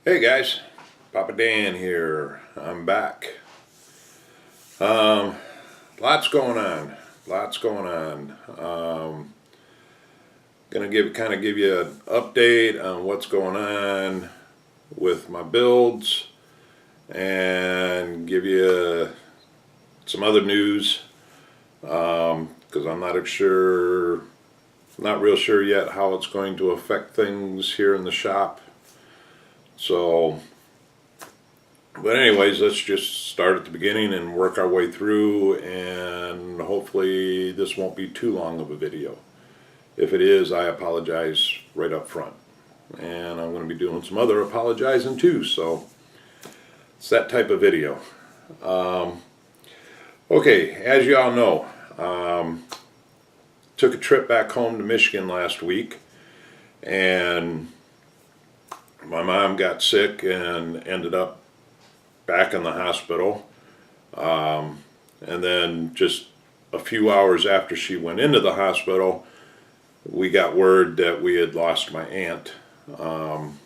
Hey guys, Papa Dan here. I'm back. Lots going on. Lots going on. Gonna give you an update on what's going on with my builds and give you some other news because I'm not real sure yet how it's going to affect things here in the shop. So, but anyways, let's just start at the beginning and work our way through, and hopefully this won't be too long of a video. If it is, I apologize right up front. And I'm going to be doing some other apologizing too, so it's that type of video. Okay, as you all know, took a trip back home to Michigan last week, and my mom got sick and ended up back in the hospital. And then just a few hours after she went into the hospital, we got word that we had lost my aunt. Wasn't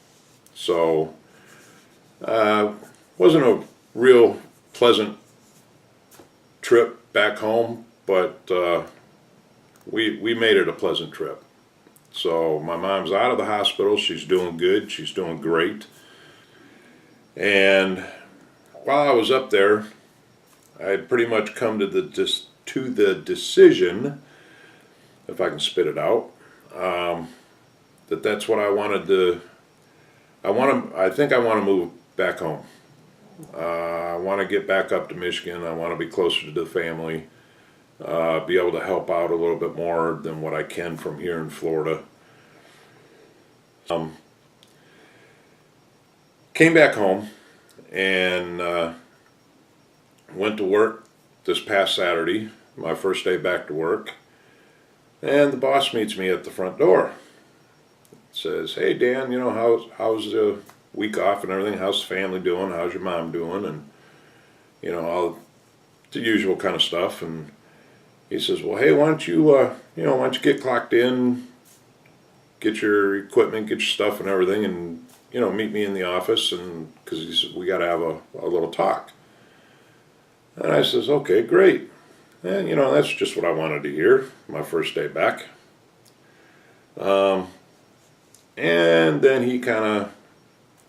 a real pleasant trip back home, but we made it a pleasant trip. So my mom's out of the hospital. She's doing good. She's doing great. And while I was up there, I had pretty much come to the decision, if I can spit it out, that that's what I wanted to. I think I want to move back home. I want to get back up to Michigan. I want to be closer to the family. Be able to help out a little bit more than what I can from here in Florida. Came back home and went to work this past Saturday, my first day back to work, and the boss meets me at the front door. Says, "Hey Dan, how's the week off and everything? How's the family doing? How's your mom doing?" And all the usual kind of stuff. And he says, "Well, hey, why don't you get clocked in, get your equipment, get your stuff and everything, and meet me in the office, and because he said we got to have a little talk." And I says, "Okay, great." And that's just what I wanted to hear my first day back. And then he kind of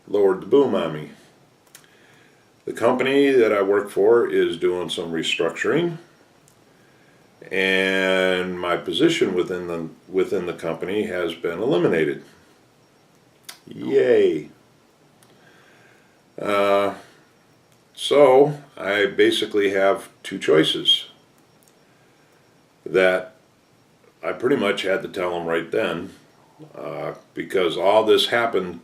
lowered the boom on me. The company that I work for is doing some restructuring, and my position within the company has been eliminated. Yay! So I basically have two choices that I pretty much had to tell them right then, because all this happened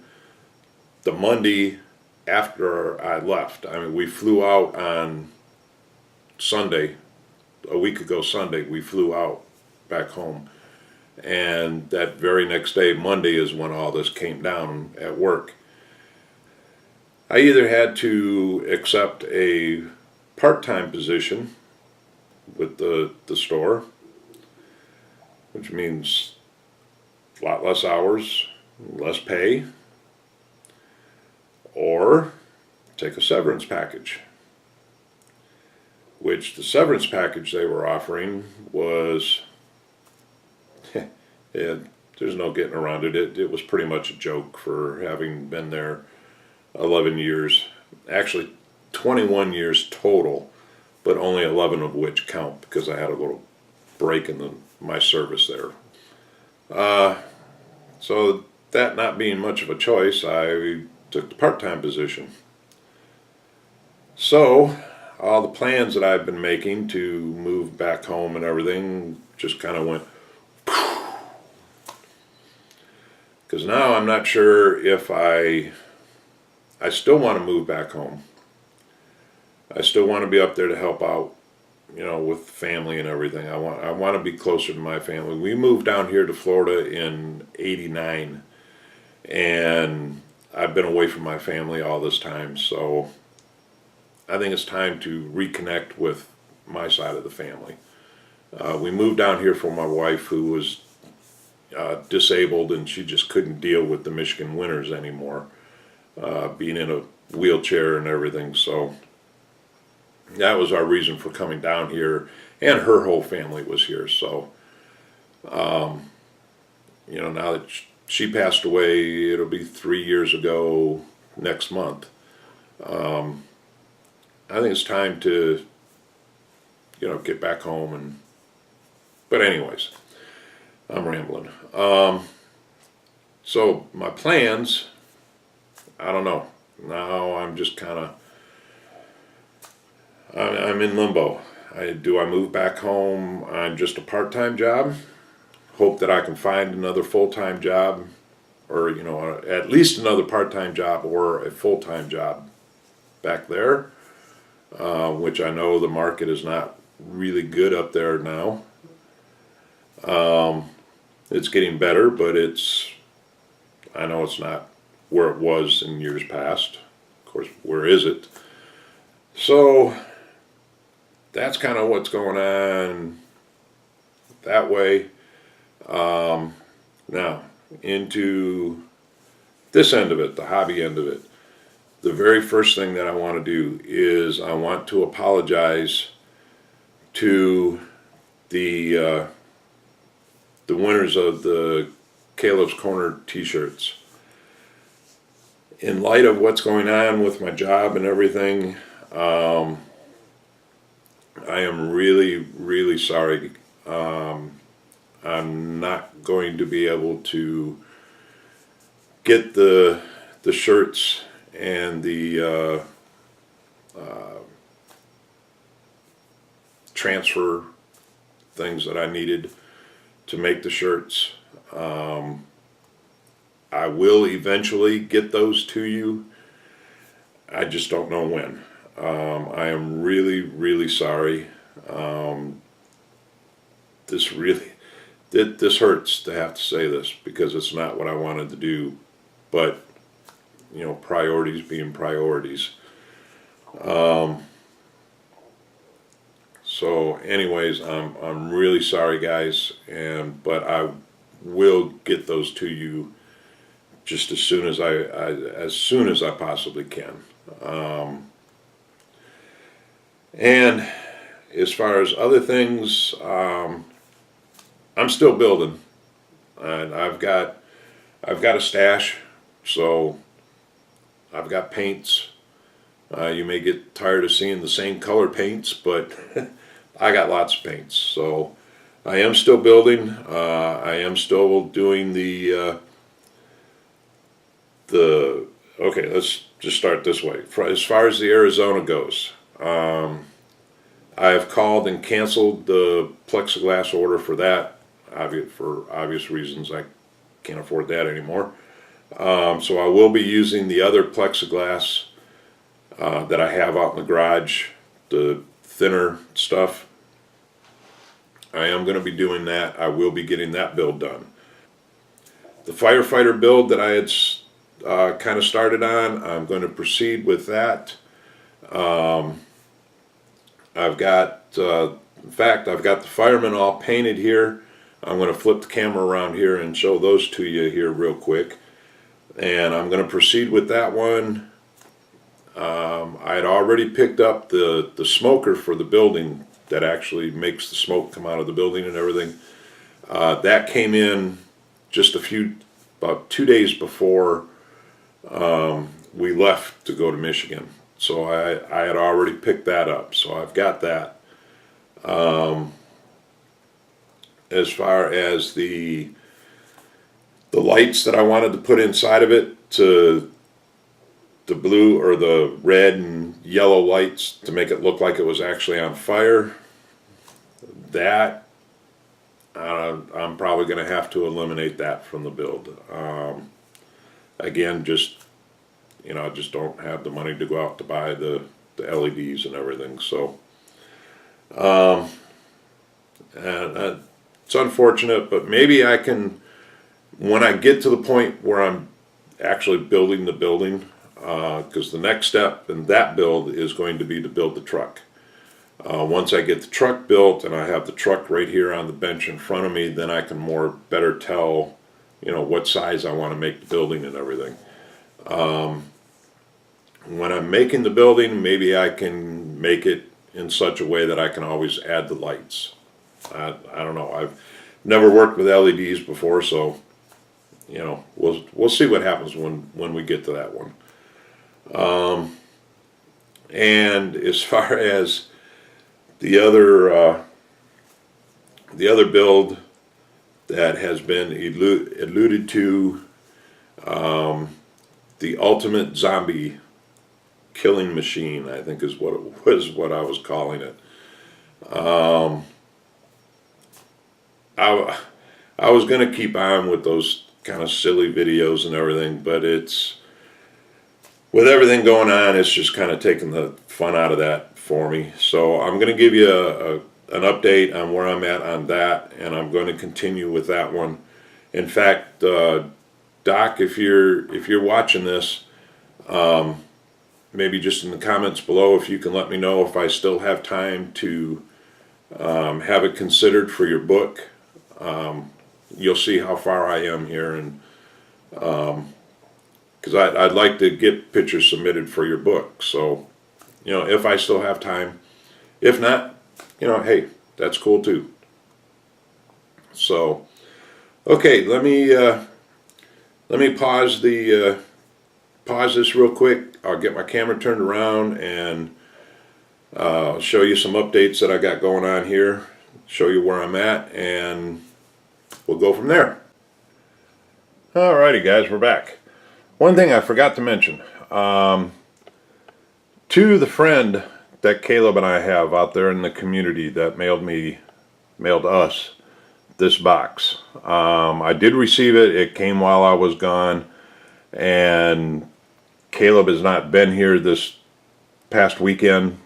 the Monday after I left. I mean, we flew out on Sunday. A week ago Sunday, we flew out back home, and that very next day, Monday, is when all this came down at work. I either had to accept a part-time position with the store, which means a lot less hours, less pay, or take a severance package, which the severance package they were offering was, there's no getting around it. It was pretty much a joke for having been there 11 years, actually 21 years total, but only 11 of which count because I had a little break in my service there. So that not being much of a choice, I took the part-time position. So all the plans that I've been making to move back home and everything just kind of went, because now I'm not sure if I still want to move back home. I still want to be up there to help out, with family and everything. I want to be closer to my family. We moved down here to Florida in '89, and I've been away from my family all this time, so I think it's time to reconnect with my side of the family. We moved down here for my wife, who was disabled, and she just couldn't deal with the Michigan winters anymore. being in a wheelchair and everything. So that was our reason for coming down here, and her whole family was here. So now that she passed away, it'll be 3 years ago next month. I think it's time to get back home. But anyways, I'm rambling. So my plans, I don't know. Now I'm just kind of, I'm in limbo. Do I move back home on just a part-time job? Hope that I can find another full-time job, or at least another part-time job or a full-time job back there, which I know the market is not really good up there now. It's getting better, but I know it's not where it was in years past. Of course, where is it? So that's kind of what's going on that way. Now, into this end of it, the hobby end of it, the very first thing that I want to do is I want to apologize to the winners of the Caleb's Corner t-shirts. In light of what's going on with my job and everything, I am really, really sorry. I'm not going to be able to get the shirts and the transfer things that I needed to make the shirts. I will eventually get those to you. I just don't know when. I am really, really sorry. This hurts to have to say this, because it's not what I wanted to do, but priorities being priorities. So anyways, I'm really sorry, guys, but I will get those to you just as soon as I possibly can. And as far as other things, I'm still building, and I've got a stash, so I've got paints. You may get tired of seeing the same color paints, but I got lots of paints. So I am still building. I am still doing okay, let's just start this way. As far as the Arizona goes, I have called and canceled the plexiglass order for that, for obvious reasons. I can't afford that anymore. So I will be using the other plexiglass that I have out in the garage, the thinner stuff. I am going to be doing that. I will be getting that build done. The firefighter build that I had kind of started on, I'm going to proceed with that. I've got, in fact, I've got the firemen all painted here. I'm going to flip the camera around here and show those to you here real quick. And I'm going to proceed with that one. I had already picked up the smoker for the building that actually makes the smoke come out of the building and everything. That came in just about 2 days before we left to go to Michigan. So I had already picked that up, so I've got that. As far as the lights that I wanted to put inside of it, to the blue or the red and yellow lights to make it look like it was actually on fire, that I'm probably going to have to eliminate that from the build. Again, I just don't have the money to go out to buy the LEDs and everything. So, and it's unfortunate, but maybe I can, when I get to the point where I'm actually building the building, because the next step in that build is going to be to build the truck. Once I get the truck built and I have the truck right here on the bench in front of me, then I can better tell, what size I want to make the building and everything. when I'm making the building, maybe I can make it in such a way that I can always add the lights. I don't know. I've never worked with LEDs before, so you know, we'll see what happens when we get to that one. And as far as the other build that has been alluded to, the ultimate zombie killing machine, I think is what it was, what I was calling it. I was going to keep on with those kind of silly videos and everything, but it's, with everything going on, it's just kind of taking the fun out of that for me. So I'm going to give you an update on where I'm at on that, and I'm going to continue with that one. In fact, Doc, if you're watching this, maybe just in the comments below, if you can let me know if I still have time to have it considered for your book. You'll see how far I am here, and because I'd like to get pictures submitted for your book. So, you know, if I still have time. If not, you know, hey, that's cool too. So, okay, let me pause this real quick. I'll get my camera turned around and show you some updates that I got going on here, show you where I'm at, and we'll go from there. Alrighty guys, we're back. One thing I forgot to mention, to the friend that Caleb and I have out there in the community that mailed us this box. I did receive it. It came while I was gone, and Caleb has not been here this past weekend.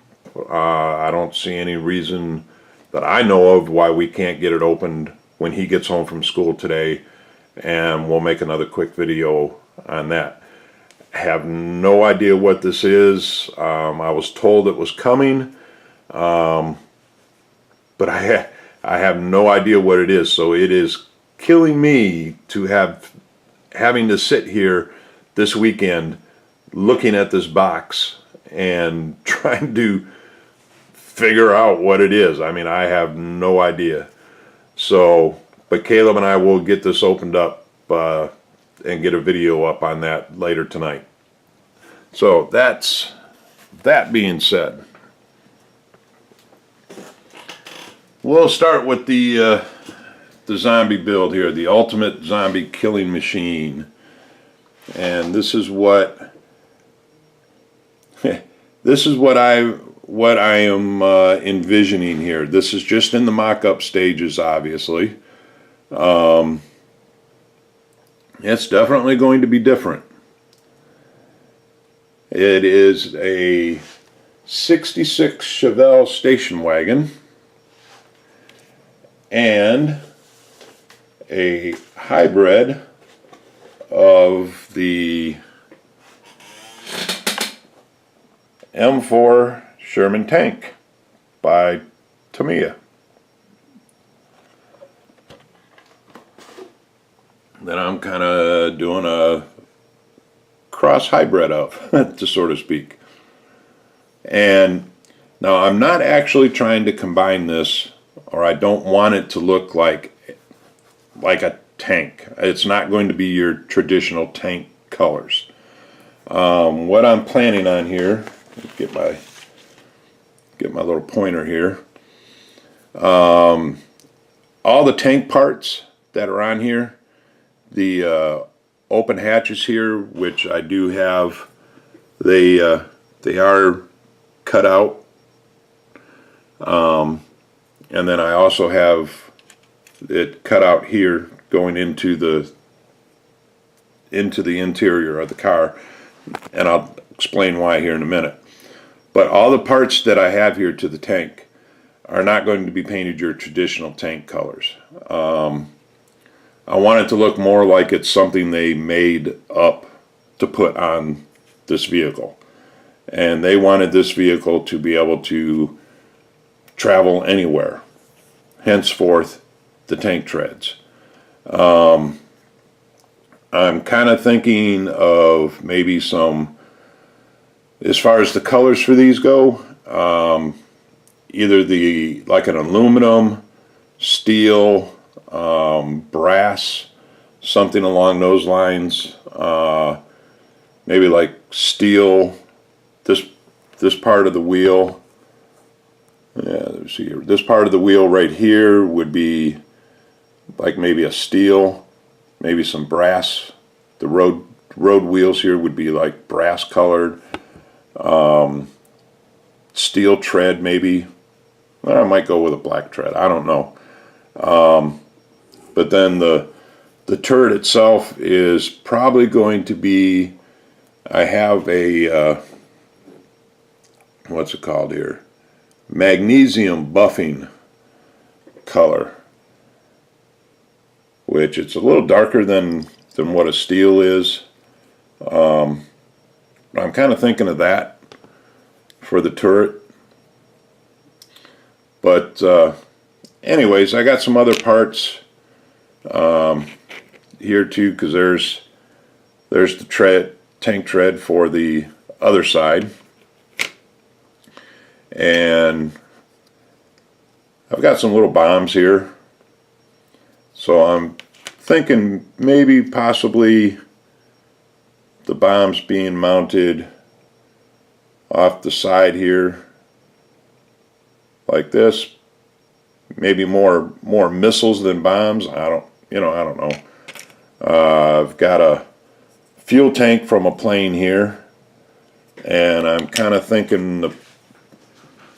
I don't see any reason that I know of why we can't get it opened when he gets home from school today, and we'll make another quick video on that. Have no idea what this is. I was told it was coming, but I have no idea what it is. So it is killing me to having to sit here this weekend looking at this box and trying to figure out what it is. I mean, I have no idea. So, but Caleb and I will get this opened up and get a video up on that later tonight. So that being said, we'll start with the zombie build here, the ultimate zombie killing machine. And this is what I am envisioning here. This is just in the mock-up stages, obviously. It's definitely going to be different. It is a 66 Chevelle station wagon and a hybrid of the M4 Sherman tank by Tamiya. That I'm kind of doing a cross hybrid of, to so to speak. And now I'm not actually trying to combine this, or I don't want it to look like a tank. It's not going to be your traditional tank colors. What I'm planning on here, get my little pointer here. All the tank parts that are on here, the open hatches here, which I do have, they are cut out, and then I also have it cut out here going into the interior of the car, and I'll explain why here in a minute. But all the parts that I have here to the tank are not going to be painted your traditional tank colors. I want it to look more like it's something they made up to put on this vehicle. And they wanted this vehicle to be able to travel anywhere. Henceforth, the tank treads. I'm kind of thinking of maybe some As far as the colors for these go, either like an aluminum, steel, brass, something along those lines. Maybe like steel. This part of the wheel. Yeah, let's see here. This part of the wheel right here would be like maybe a steel, maybe some brass. The road wheels here would be like brass colored. Steel tread maybe. Well, I might go with a black tread. I don't know. But then the turret itself is probably going to be, I have a, what's it called here? Magnesium buffing color, which it's a little darker than what a steel is. I'm kind of thinking of that for the turret. But anyways, I got some other parts here too, because there's the tank tread for the other side. And I've got some little bombs here, so I'm thinking maybe possibly the bombs being mounted off the side here like this. Maybe more missiles than bombs. I don't know. I've got a fuel tank from a plane here, and I'm kind of thinking of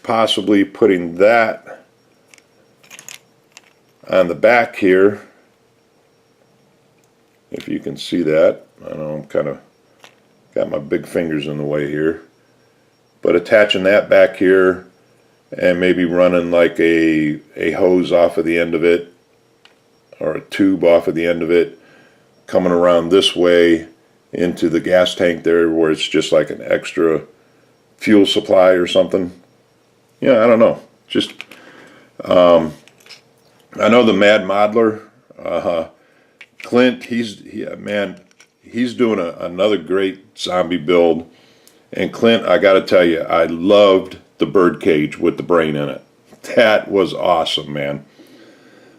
possibly putting that on the back here, if you can see that. I know I'm kind of got my big fingers in the way here, but attaching that back here and maybe running like a hose off of the end of it, or a tube off of the end of it, coming around this way into the gas tank there, where it's just like an extra fuel supply or something. Yeah, I don't know. Just, I know the Mad Modeler, Clint, he's doing another great zombie build. And Clint, I got to tell you, I loved the bird cage with the brain in it. That was awesome, man.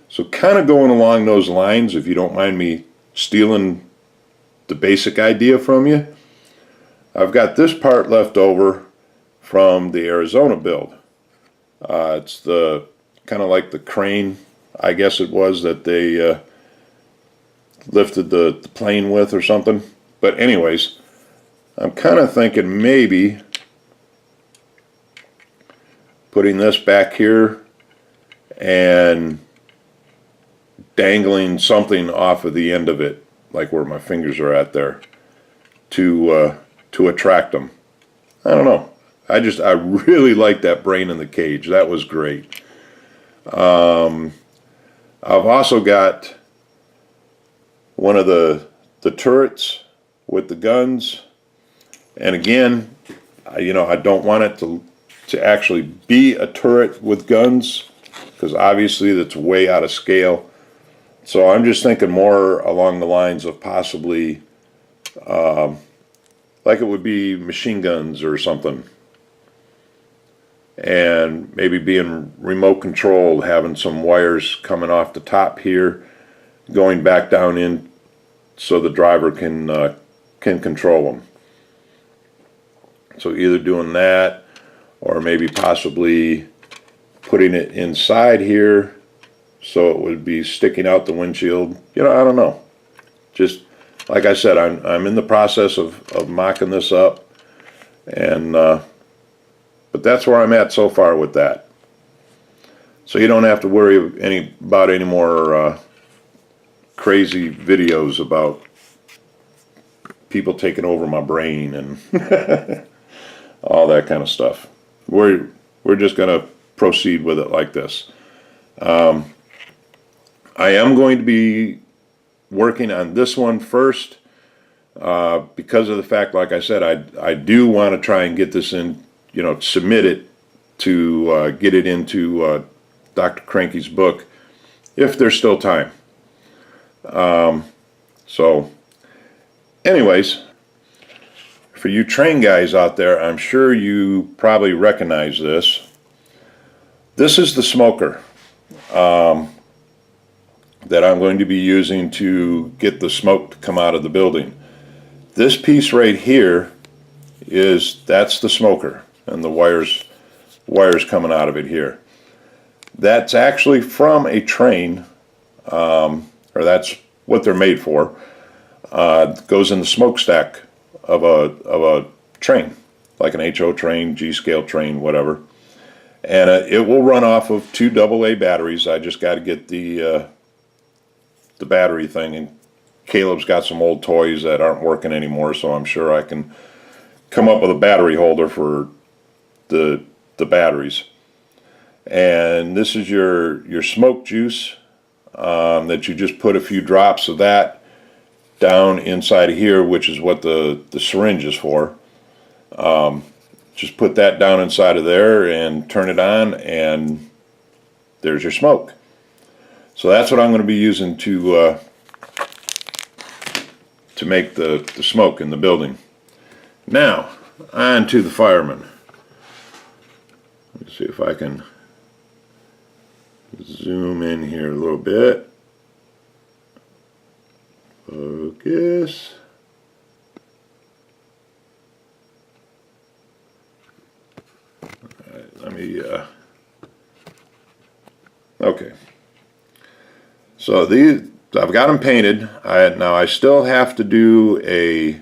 So kind of going along those lines, if you don't mind me stealing the basic idea from you, I've got this part left over from the Arizona build. It's the kind of like the crane, I guess it was, that they lifted the plane with or something. But anyways, I'm kind of thinking maybe putting this back here and dangling something off of the end of it, like where my fingers are at there, to attract them. I don't know. I really like that brain in the cage. That was great. I've also got one of the turrets with the guns, and again, I don't want it to actually be a turret with guns, because obviously that's way out of scale. So I'm just thinking more along the lines of possibly like it would be machine guns or something, and maybe being remote controlled, having some wires coming off the top here, going back down in, so the driver can control them. So either doing that, or maybe possibly putting it inside here so it would be sticking out the windshield. I don't know. Just like I said, I'm in the process of mocking this up, and but that's where I'm at so far with that. So you don't have to worry about any more crazy videos about people taking over my brain and all that kind of stuff. We're just going to proceed with it like this. I am going to be working on this one first because of the fact, like I said, I do want to try and get this in, submit it to get it into Dr. Cranky's book, if there's still time. So anyways, for you train guys out there, I'm sure you probably recognize this. This is the smoker that I'm going to be using to get the smoke to come out of the building. This piece right here that's the smoker, and the wires coming out of it here. That's actually from a train, or that's what they're made for. Goes in the smokestack of a train, like an HO train, G-scale train, whatever. And it will run off of 2 AA batteries. I just got to get the battery thing, and Caleb's got some old toys that aren't working anymore, so I'm sure I can come up with a battery holder for the batteries. And this is your smoke juice that you just put a few drops of that down inside of here, which is what the syringe is for. Just put that down inside of there and turn it on, and there's your smoke. So that's what I'm going to be using to make the smoke in the building. Now, on to the firemen. Let's see if I can zoom in here a little bit. Focus. Alright, let me okay. So I've got them painted. Now I still have to do a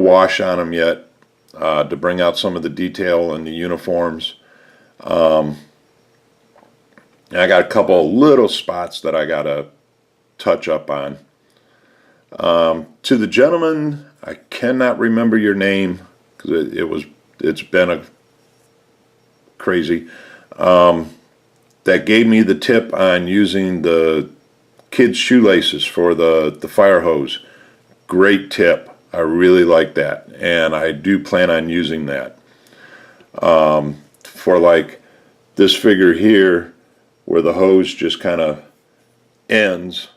wash on them yet to bring out some of the detail in the uniforms. And I got a couple of little spots that I gotta touch up on. To the gentleman, I cannot remember your name because it's been crazy. That gave me the tip on using the kids' shoelaces for the fire hose. Great tip. I really like that, and I do plan on using that. For like this figure here, where the hose just kind of ends,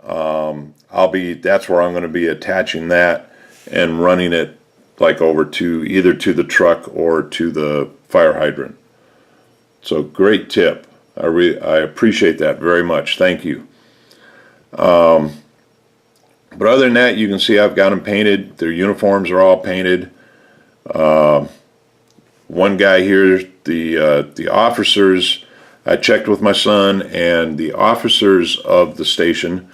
that's where I'm going to be attaching that and running it like over to either to the truck or to the fire hydrant. So great tip. I appreciate that very much. Thank you. But other than that, you can see I've got them painted. Their uniforms are all painted. One guy here, the officers, I checked with my son, and the officers of the station,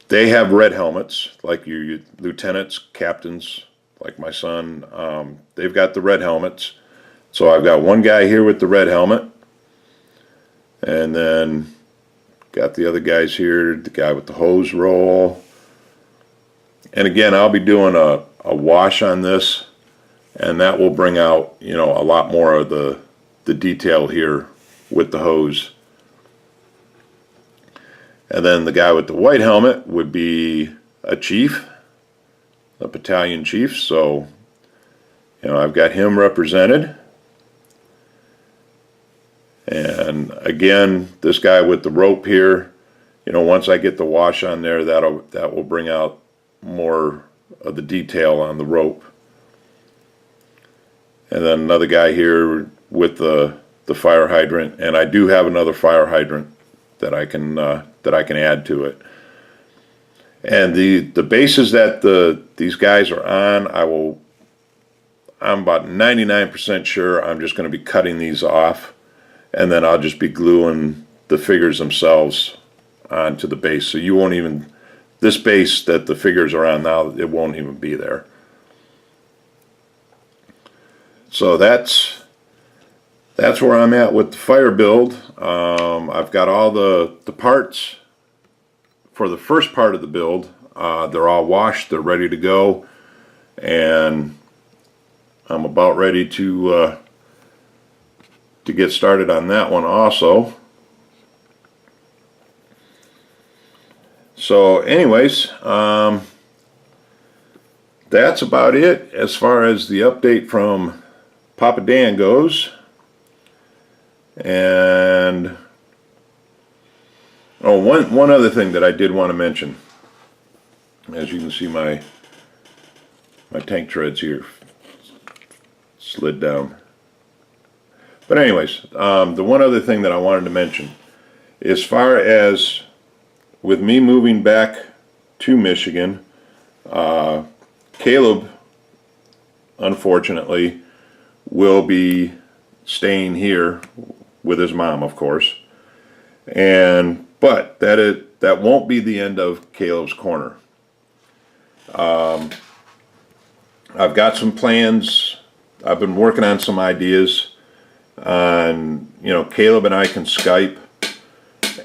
they have red helmets, like your lieutenants, captains, like my son. They've got the red helmets. So I've got one guy here with the red helmet, and then got the other guys here, the guy with the hose roll. And again, I'll be doing a wash on this, and that will bring out, a lot more of the detail here with the hose. And then the guy with the white helmet would be a chief, a battalion chief. So, I've got him represented. And again, this guy with the rope here, once I get the wash on there, that will bring out more of the detail on the rope. And then another guy here with the fire hydrant, and I do have another fire hydrant that I can add to it. And the bases that these guys are on, I'm about 99% sure I'm just going to be cutting these off, and then I'll just be gluing the figures themselves onto the base. So you won't even, this base that the figures are on now, it won't even be there. So that's where I'm at with the fire build. I've got all the parts for the first part of the build. They're all washed, they're ready to go, and I'm about ready to get started on that one also. So anyways, that's about it as far as the update from Papa Dan goes. And one other thing that I did want to mention, as you can see my My tank treads here slid down. But anyways, the one other thing that I wanted to mention, as far as with me moving back to Michigan, Caleb, unfortunately, will be staying here with his mom, of course. But that won't be the end of Caleb's Corner. I've got some plans. I've been working on some ideas on, Caleb and I can Skype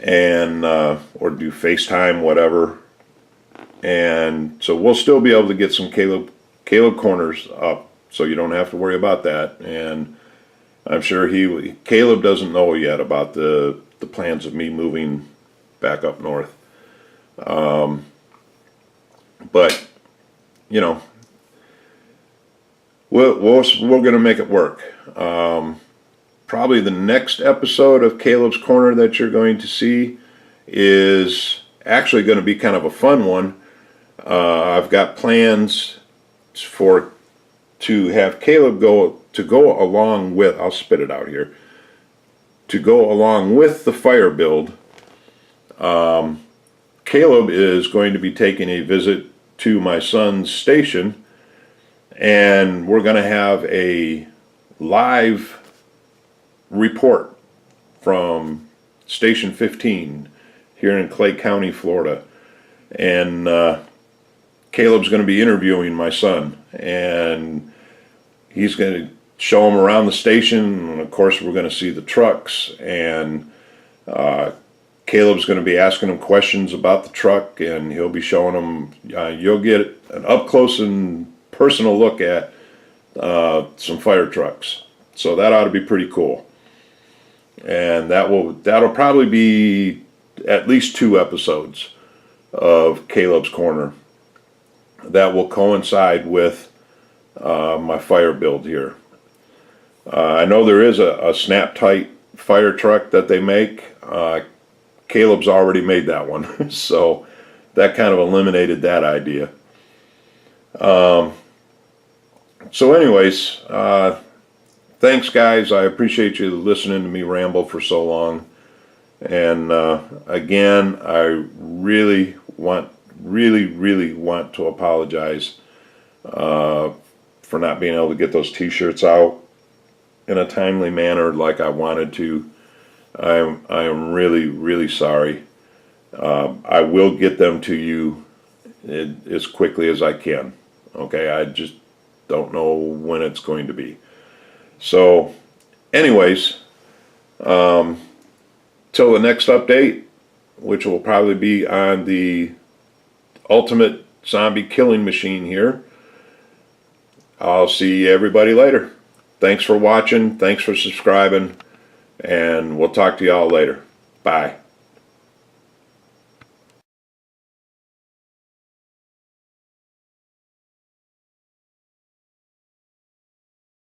and or do FaceTime, whatever. And so we'll still be able to get some Caleb Corners up, so you don't have to worry about that. And I'm sure Caleb doesn't know yet about the plans of me moving back up north. But we're gonna make it work. Probably the next episode of Caleb's Corner that you're going to see is actually going to be kind of a fun one. I've got plans to have Caleb go along with, I'll spit it out here, to go along with the fire build. Caleb is going to be taking a visit to my son's station, and we're going to have a live report from Station 15 here in Clay County, Florida. And Caleb's going to be interviewing my son, and he's going to show him around the station, and of course we're going to see the trucks, and Caleb's going to be asking him questions about the truck, and he'll be showing him, you'll get an up close and personal look at some fire trucks. So that ought to be pretty cool. And that'll probably be at least 2 episodes of Caleb's Corner that will coincide with my fire build here. I know there is a snap-tight fire truck that they make. Caleb's already made that one, so that kind of eliminated that idea. So anyways, thanks guys. I appreciate you listening to me ramble for so long. And again, I really want to apologize for not being able to get those t-shirts out in a timely manner like I wanted to. I am really sorry. I will get them to you as quickly as I can. Okay, I just don't know when it's going to be. So anyways, till the next update, which will probably be on the ultimate zombie killing machine here, I'll see everybody later. Thanks for watching, thanks for subscribing, and we'll talk to y'all later. Bye.